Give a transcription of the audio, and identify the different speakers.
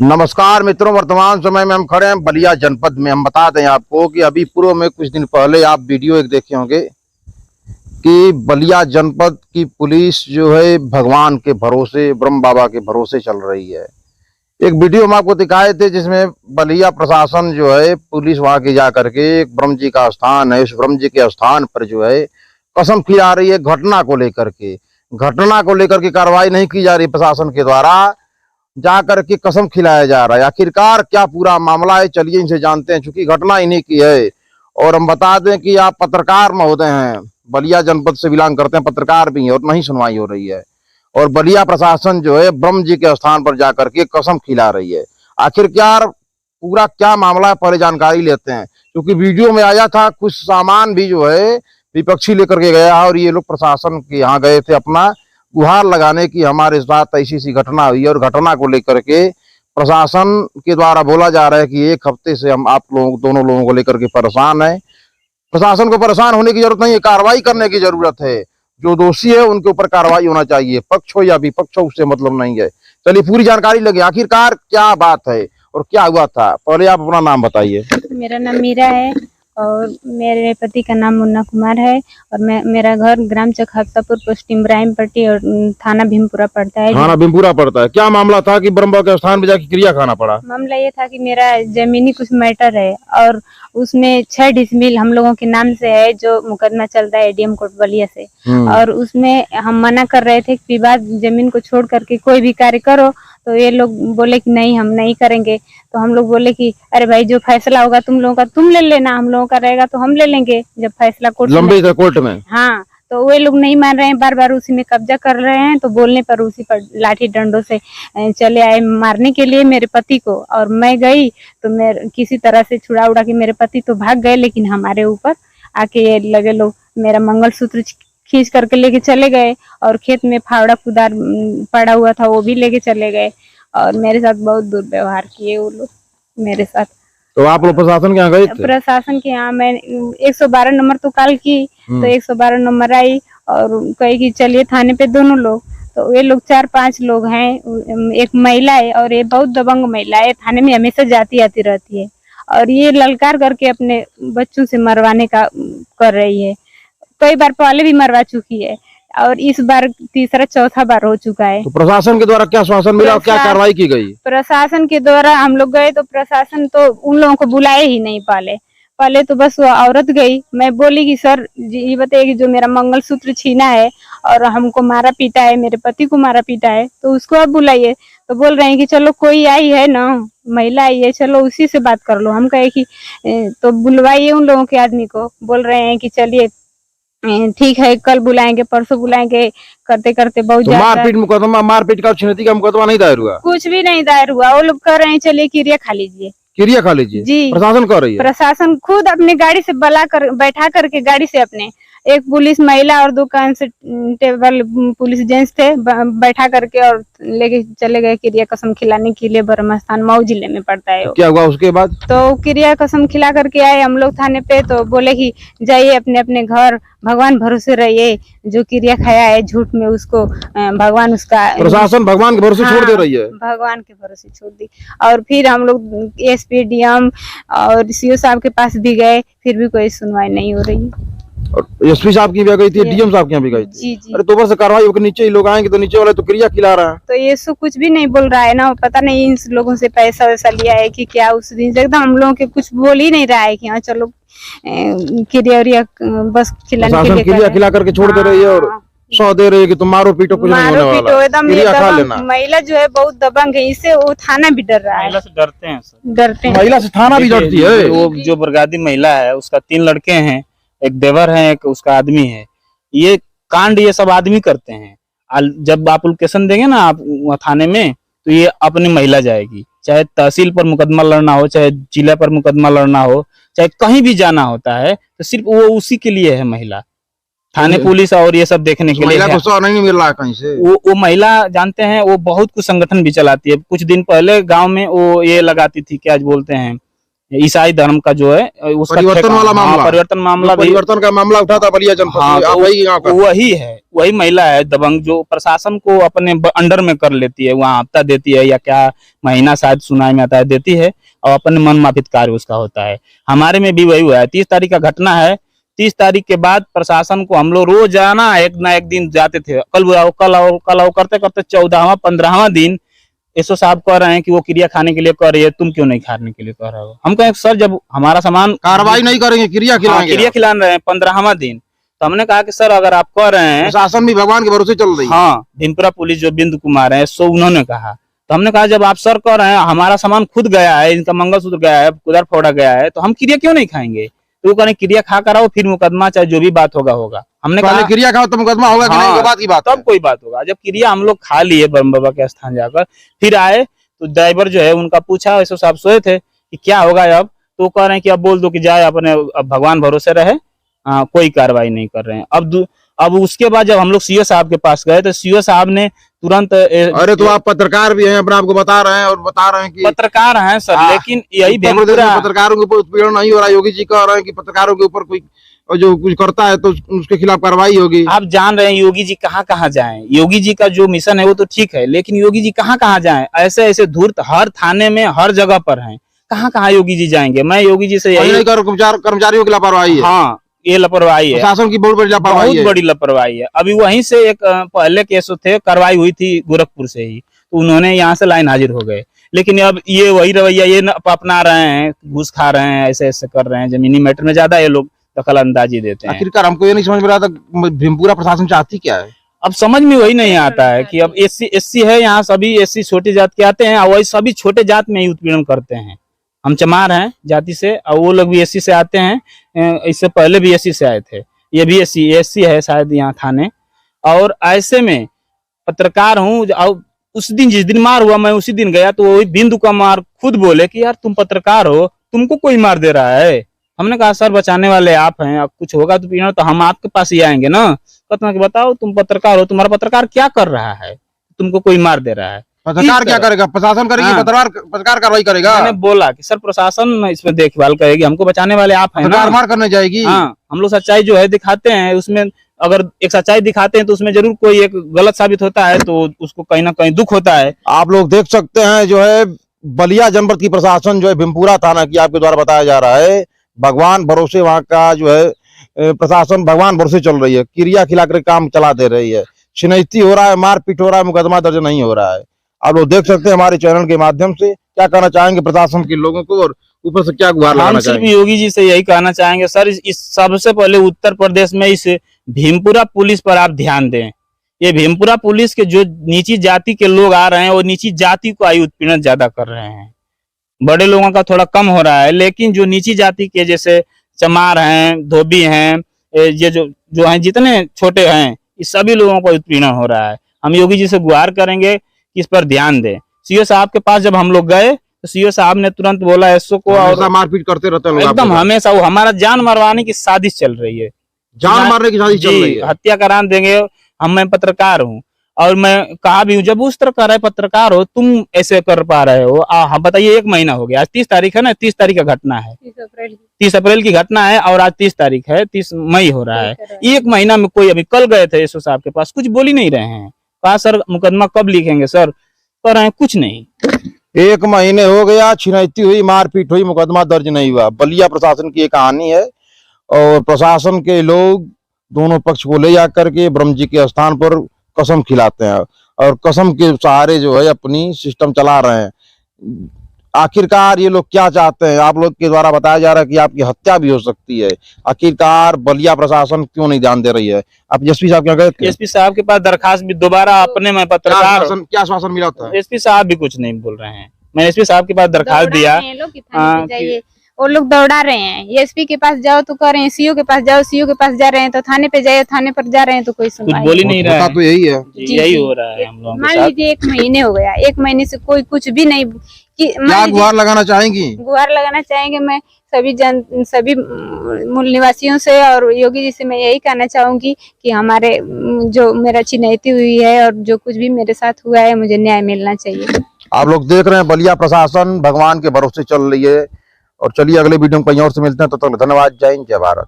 Speaker 1: नमस्कार मित्रों, वर्तमान समय में हम खड़े हैं बलिया जनपद में। हम बता दें आपको कि अभी पूर्व में कुछ दिन पहले आप वीडियो एक देखे होंगे कि बलिया जनपद की पुलिस जो है भगवान के भरोसे, ब्रह्म बाबा के भरोसे चल रही है। एक वीडियो हम आपको दिखाए थे जिसमें बलिया प्रशासन जो है पुलिस वहां के जा करके एक ब्रह्म जी का स्थान है, उस ब्रह्म जी के स्थान पर जो है कसम खिला रही है। घटना को लेकर के कार्रवाई नहीं की जा रही प्रशासन के द्वारा, जा करके कसम खिलाया जा रहा है। आखिरकार क्या पूरा मामला है, चलिए इनसे जानते हैं, चूंकि घटना इन्हीं की है। और हम बता दें कि आप पत्रकार महोदय हैं, बलिया जनपद से बिलोंग करते हैं, पत्रकार भी हैं और नहीं सुनवाई हो रही है। और बलिया प्रशासन जो है ब्रह्म जी के स्थान पर जाकर के कसम खिला रही है। आखिरकार पूरा क्या मामला है, पहले जानकारी लेते हैं। क्योंकि वीडियो में आया था कुछ सामान भी जो है विपक्षी लेकर के गया और ये लोग प्रशासन के यहाँ गए थे अपना गुहार लगाने की हमारे साथ ऐसी सी घटना हुई है। और घटना को लेकर के प्रशासन के द्वारा बोला जा रहा है कि एक हफ्ते से हम आप लोगों दोनों लोगों को लेकर के परेशान है। प्रशासन को परेशान होने की जरूरत नहीं है, कार्रवाई करने की जरूरत है। जो दोषी है उनके ऊपर कार्रवाई होना चाहिए, पक्ष हो या विपक्ष हो उससे मतलब नहीं है। चलिए पूरी जानकारी लगे, आखिरकार क्या बात है और क्या हुआ था। पहले आप अपना नाम बताइए।
Speaker 2: मेरा नाम मीरा है और मेरे पति का नाम मुन्ना कुमार है और मेरा घर ग्राम चकहत्तापुर, पोस्ट इब्राहिमपट्टी और थाना भीमपुरा पड़ता है।
Speaker 1: थाना भीमपुरा पड़ता है। क्या मामला था कि ब्रह्म के स्थान पे जाके क्रिया खाना पड़ा?
Speaker 2: मामला ये था कि मेरा जमीनी कुछ मैटर है और उसमें 6 डिसमिल हम लोगों के नाम से है, जो मुकदमा चलता है एडीएम कोर्ट बलिया से। और उसमें हम मना कर रहे थे कि विवाद जमीन को छोड़ करके कोई भी कार्य करो, तो ये लोग बोले कि नहीं हम नहीं करेंगे। तो हम लोग बोले कि अरे भाई जो फैसला होगा तुम लोगों का तुम ले लेना, हम लोगों का रहेगा तो हम ले लेंगे जब फैसला कोर्ट
Speaker 1: में।
Speaker 2: हाँ, तो वे लोग नहीं मान रहे हैं, बार बार उसी में कब्जा कर रहे हैं। तो बोलने पर उसी पर लाठी डंडों से चले आए मारने के लिए मेरे पति को। और मैं गई तो मैं किसी तरह से छुड़ा उड़ा के मेरे पति तो भाग गए, लेकिन हमारे ऊपर आके ये लगे लोग मेरा मंगलसूत्र खींच करके लेके चले गए और खेत में फावड़ा कुदार पड़ा हुआ था वो भी लेके चले गए और मेरे साथ बहुत दुर्व्यवहार किए वो लोग मेरे साथ।
Speaker 1: तो आप लोग प्रशासन के यहाँ गए थे?
Speaker 2: प्रशासन के यहाँ मैं 112 नंबर तो कॉल की, तो 112 नंबर आई और कही कि चलिए थाने पे दोनों लोग। तो ये लोग 4-5 लोग हैं, एक महिला है और ये बहुत दबंग महिला है, थाने में हमेशा जाती आती रहती है और ये ललकार करके अपने बच्चों से मरवाने का कर रही है। कई बार पहले भी मरवा चुकी है और इस बार तीसरा चौथा बार हो चुका है।
Speaker 1: तो प्रशासन के द्वारा क्या शासन मिला और क्या कार्रवाई की गई?
Speaker 2: प्रशासन के द्वारा हम लोग गए तो प्रशासन तो उन लोगों को बुलाए ही नहीं। पहले तो बस वो औरत गई। मैं बोली कि सर ये बताइए कि जो मेरा मंगलसूत्र छीना है और हमको मारा पीटा है, मेरे पति को मारा पीटा है, तो उसको आप बुलाइए। तो बोल रहे हैं कि चलो कोई आई है ना, महिला आई है, चलो उसी से बात कर लो। हम कहे कि तो बुलवाइए उन लोगों के आदमी को। बोल रहे हैं कि चलिए ठीक है कल बुलाएंगे, परसों बुलाएंगे, करते करते बहुत
Speaker 1: तो मारपीट का छीनती का मुकदमा नहीं दायर हुआ?
Speaker 2: कुछ भी नहीं दायर हुआ। वो लोग कह रहे हैं चलिए क्रिया खा लीजिए।
Speaker 1: क्रिया खा लीजिए जी, प्रशासन कर रही है।
Speaker 2: प्रशासन खुद अपने गाड़ी से बैठा करके गाड़ी से अपने एक पुलिस महिला और 2 कांस्टेबल पुलिस जेंट्स थे, बैठा करके और लेके चले गए क्रिया कसम खिलाने के लिए। ब्रह्मस्थान मऊ जिले में पड़ता है।
Speaker 1: क्या हुआ उसके बाद?
Speaker 2: तो क्रिया कसम खिला करके आए हम लोग थाने पे, तो बोले कि जाइए अपने अपने घर, भगवान भरोसे रहिए, जो क्रिया खाया है झूठ में उसको भगवान उसका।
Speaker 1: प्रशासन भगवान के भरोसे छोड़ दे रही है।
Speaker 2: भगवान के भरोसे छोड़ दी। और फिर हम लोग एसपी, डीएम और सीओ साहब के पास भी गए, फिर भी कोई सुनवाई नहीं हो रही।
Speaker 1: और एसपी साहब की भी गई थी, डीएम साहब की भी गई थी।
Speaker 2: जी।
Speaker 1: अरे तो बस कार्रवाई होकर नीचे ही लोग आएंगे तो नीचे वाले तो क्रिया खिला रहा है।
Speaker 2: तो ये सो कुछ भी नहीं बोल रहा है ना, पता नहीं इन लोगों से पैसा वैसा लिया है कि क्या। उस दिन से एकदम हम लोगों के कुछ बोल ही नहीं रहा है कि हाँ चलो क्रिया बस खिलाने के लिए
Speaker 1: क्रिया खिला करके छोड़ दे रही है और सौ दे रही है कि तुम मारो पीटो, कुछ नहीं होने वाला।
Speaker 2: एकदम महिला जो है बहुत दबंग है, इससे वो थाना भी डर रहा है।
Speaker 3: महिला से डरते हैं सर,
Speaker 2: डरते हैं।
Speaker 1: महिला से थाना भी डरती है।
Speaker 3: वो जो बरगादी महिला है उसका 3 लड़के हैं, एक देवर है, एक उसका आदमी है। ये कांड ये सब आदमी करते हैं। जब आप एप्लीकेशन देंगे ना आप थाने में, तो ये अपनी महिला जाएगी। चाहे तहसील पर मुकदमा लड़ना हो, चाहे जिला पर मुकदमा लड़ना हो, चाहे कहीं भी जाना होता है, तो सिर्फ वो उसी के लिए है महिला। थाने पुलिस और ये सब देखने के लिए।
Speaker 1: महिला को सौ नहीं मिल रहा है कहीं से।
Speaker 3: वो महिला जानते हैं, वो बहुत कुछ संगठन भी चलाती है। कुछ दिन पहले गांव में वो ये लगाती थी, क्या बोलते हैं, ईसाई धर्म का जो है उसका
Speaker 1: परिवर्तन वाला मामला,
Speaker 3: परिवर्तन मामला भी,
Speaker 1: परिवर्तन का मामला उठा था बलिया जनपद
Speaker 3: हाँ,
Speaker 1: में, आप वही गाँव का?
Speaker 3: वही है, वही महिला है दबंग जो प्रशासन को अपने अंडर में कर लेती है, वहाँ हफ्ता देती है या क्या महीना शायद सुनाई में आता है देती है, और अपने मन माफिक कार्य उसका होता है। हमारे में भी वही हुआ है। 30 तारीख का घटना है। 30 तारीख के बाद प्रशासन को हम लोग रोजाना एक ना एक दिन जाते थे, कल आओ कल आओ कल आओ करते करते 14वां 15वां दिन एसओ साहब कह रहे हैं कि वो क्रिया खाने के लिए कह रही है, तुम क्यों नहीं खाने के लिए कह रहे हो? हम कहें सर जब हमारा सामान
Speaker 1: कार्रवाई नहीं करेंगे, क्रिया खिलाएंगे?
Speaker 3: क्रिया खिला रहे हैं 15वां दिन, तो हमने कहा कि सर अगर आप कह रहे हैं,
Speaker 1: प्रशासन भी भगवान के भरोसे चल रही है।
Speaker 3: हाँ, भीमपुरा पुलिस जो बिंदु कुमार है सो उन्होंने कहा, तो हमने कहा जब आप सर कह रहे हैं हमारा सामान खुद गया है, इनका मंगलसूत्र गया है, कुदर फोड़ा गया है, तो हम क्रिया क्यों नहीं खाएंगे? तो वो कह रहे क्रिया खा कर आओ फिर मुकदमा चाहे जो भी बात होगा होगा। हमने
Speaker 1: पहले
Speaker 3: कहा
Speaker 1: क्रिया खाओ तो मुकदमा होगा कि नहीं,
Speaker 3: हाँ,
Speaker 1: वो बात की बात
Speaker 3: तब कोई बात होगा। जब क्रिया हम लोग खा लिए ब्रह्म बाबा के स्थान जाकर, फिर आए तो ड्राइवर जो है उनका पूछा, एसओ साहब सोए थे कि क्या होगा अब, तो कह रहे हैं कि अब बोल दो कि जाए अपने, अब भगवान भरोसे रहे, कोई कार्रवाई नहीं कर रहे हैं। अब उसके बाद जब हम लोग सीओ साहब के पास गए तो सीओ साहब ने तुरंत
Speaker 1: अरे तो आप पत्रकार भी हैं, अपने आप को बता रहे हैं और बता रहे हैं कि
Speaker 3: पत्रकार हैं सर, लेकिन यही
Speaker 1: उत्तर प्रदेश में पत्रकारों के ऊपर उत्पीड़न नहीं हो रहा। योगी जी कह रहे हैं कि पत्रकारों के ऊपर कोई जो कुछ करता है तो उसके खिलाफ कार्रवाई होगी।
Speaker 3: आप जान रहे हैं योगी जी कहाँ कहाँ जाएं। योगी जी का जो मिशन है वो तो ठीक है, लेकिन योगी जी कहाँ कहाँ जाएं? ऐसे ऐसे धूर्त हर थाने में हर जगह पर हैं, कहाँ कहाँ योगी जी जाएंगे? मैं योगी जी से यही,
Speaker 1: कर्मचारियों की लापरवाही है।
Speaker 3: हाँ, ये लापरवाही है,
Speaker 1: प्रशासन की बहुत बड़ी लापरवाही है,
Speaker 3: बहुत बड़ी लापरवाही है। अभी वहीं से एक पहले केस थे, कार्रवाई हुई थी गोरखपुर से ही, तो उन्होंने यहाँ से लाइन हाजिर हो गए, लेकिन अब ये वही रवैया ये अपना रहे हैं, घूस खा रहे हैं, ऐसे ऐसे कर रहे हैं, जमीनी मैटर में ज्यादा ये लोग दखल अंदाजी देते हैं।
Speaker 1: आखिरकार हमको ये नहीं समझ में रहा था भीमपुरा प्रशासन चाहती क्या है।
Speaker 3: अब समझ में वही नहीं आता है कि अब एससी है, यहाँ सभी एससी छोटी जात के आते हैं और वही सभी छोटे जात में ही उत्पीड़न करते हैं। हम चमार हैं जाति से और वो लोग भी एससी से आते हैं, इससे पहले भी एससी से आए थे, ये भी एससी है शायद यहाँ थाने। और ऐसे में पत्रकार हूँ, उस दिन जिस दिन मार हुआ मैं उसी दिन गया तो वही बिंदु का मार खुद बोले कि यार तुम पत्रकार हो, तुमको कोई मार दे रहा है। हमने कहा सर बचाने वाले आप हैं, अब कुछ होगा तो पीना तो हम आपके पास ही आएंगे ना। कहते कि बताओ तुम पत्रकार हो, तुम्हारा पत्रकार क्या कर रहा है, तुमको कोई मार दे रहा है।
Speaker 1: पत्रकार क्या करेगा? प्रशासन करेगी?
Speaker 3: हाँ।
Speaker 1: पत्रकार कार्रवाई करेगा?
Speaker 3: मैंने बोला कि सर प्रशासन इसमें देखभाल करेगी, हमको बचाने वाले आप हैं ना।
Speaker 1: मार करने जाएगी?
Speaker 3: हाँ, हम लोग सच्चाई जो है दिखाते हैं, उसमें अगर एक सच्चाई दिखाते हैं तो उसमें जरूर कोई एक गलत साबित होता है तो उसको कहीं ना कहीं दुख होता है।
Speaker 1: आप लोग देख सकते हैं जो है बलिया जनपद की प्रशासन जो है भीमपुरा थाना की आपके द्वारा बताया जा रहा है, भगवान भरोसे वहाँ का जो है प्रशासन भगवान भरोसे चल रही है, क्रिया खिलाकर काम चला दे रही है, छिनैती हो रहा है, मारपीट हो रहा है, मुकदमा दर्ज नहीं हो रहा है। आप लोग देख सकते हैं हमारे चैनल के माध्यम से। क्या कहना चाहेंगे प्रशासन के लोगों को और ऊपर से क्या गुहार लगाना चाहेंगे?
Speaker 3: योगी जी से यही कहना चाहेंगे सर, इस सबसे पहले उत्तर प्रदेश में इस भीमपुरा पुलिस पर आप ध्यान दें। ये भीमपुरा पुलिस के जो नीची जाति के लोग आ रहे हैं वो नीची जाति को आयु उत्पीड़न ज्यादा कर रहे हैं, बड़े लोगों का थोड़ा कम हो रहा है, लेकिन जो नीची जाति के जैसे चमार हैं, धोबी हैं, ये जो हैं जितने छोटे हैं, इस सभी लोगों को उत्पीड़न हो रहा है। हम योगी जी से गुहार करेंगे कि इस पर ध्यान दें। सीओ साहब के पास जब हम लोग गए तो सीओ साहब ने तुरंत बोला एसओ को, और
Speaker 1: मारपीट करते रहते हैं
Speaker 3: एकदम हमेशा वो हमारा जान मरवाने की साजिश चल रही है,
Speaker 1: जान मारने की साजिश चल रही है,
Speaker 3: हत्या करा देंगे। मैं पत्रकार हूँ और मैं कहा भी हूँ, जब उस तरह कर रहे पत्रकार हो तुम ऐसे कर पा रहे हो। हम बताइए, 1 महीना हो गया, आज 30 तारीख है ना, 30 तारीख का घटना है, 30 अप्रैल की घटना है और आज 30 तारीख है, 30 मई हो रहा है। 1 महीना में कोई, अभी कल गए थे एसओ साहब के पास, कुछ बोल ही नहीं रहे हैं। कहा सर मुकदमा कब लिखेंगे सर, कह रहे हैं कुछ नहीं।
Speaker 1: 1 महीने हो गया, छिनैती हुई, मारपीट हुई, मुकदमा दर्ज नहीं हुआ। बलिया प्रशासन की एक कहानी है और प्रशासन के लोग दोनों पक्ष को ले जाकर के ब्रह्म जी के स्थान पर कसम खिलाते हैं और कसम के सहारे जो है अपनी सिस्टम चला रहे हैं। आखिरकार ये लोग क्या चाहते हैं? आप लोग के द्वारा बताया जा रहा है कि आपकी हत्या भी हो सकती है। आखिरकार बलिया प्रशासन क्यों नहीं ध्यान दे रही है? आप एसपी साहब क्या गए थे?
Speaker 3: एसपी साहब के पास दरखास्त भी दोबारा अपने में पत्रकार,
Speaker 1: क्या आश्वासन मिला था?
Speaker 3: एसपी साहब भी कुछ नहीं बोल रहे हैं। मैंने एसपी साहब के पास दरखास्त दिया,
Speaker 2: वो लोग दौड़ा रहे हैं। एसपी के पास जाओ तो कह रहे हैं, सीओ के पास जाओ, सीओ के पास जा रहे हैं तो थाने पे जाए, थाने पर जा रहे हैं तो कोई सुनवाई
Speaker 3: बोल ही नहीं रहा है।
Speaker 1: तो यही है,
Speaker 3: यही हो रहा है हम लोगों के
Speaker 2: मान
Speaker 3: साथ।
Speaker 2: लीजिए 1 महीने हो गया, 1 महीने से कोई कुछ भी नहीं।
Speaker 1: क्या गुहार लगाना चाहेंगी?
Speaker 2: गुहार लगाना चाहेंगे मैं सभी मूल निवासियों से और योगी जी से मैं यही कहना चाहूंगी कि हमारे जो मेरा छिनैती हुई है और जो कुछ भी मेरे साथ हुआ है मुझे न्याय मिलना चाहिए।
Speaker 1: आप लोग देख रहे हैं बलिया प्रशासन भगवान के भरोसे चल रही है। और चलिए अगले वीडियो में कहीं और से मिलते हैं, तो धन्यवाद, जय हिंद, जय भारत।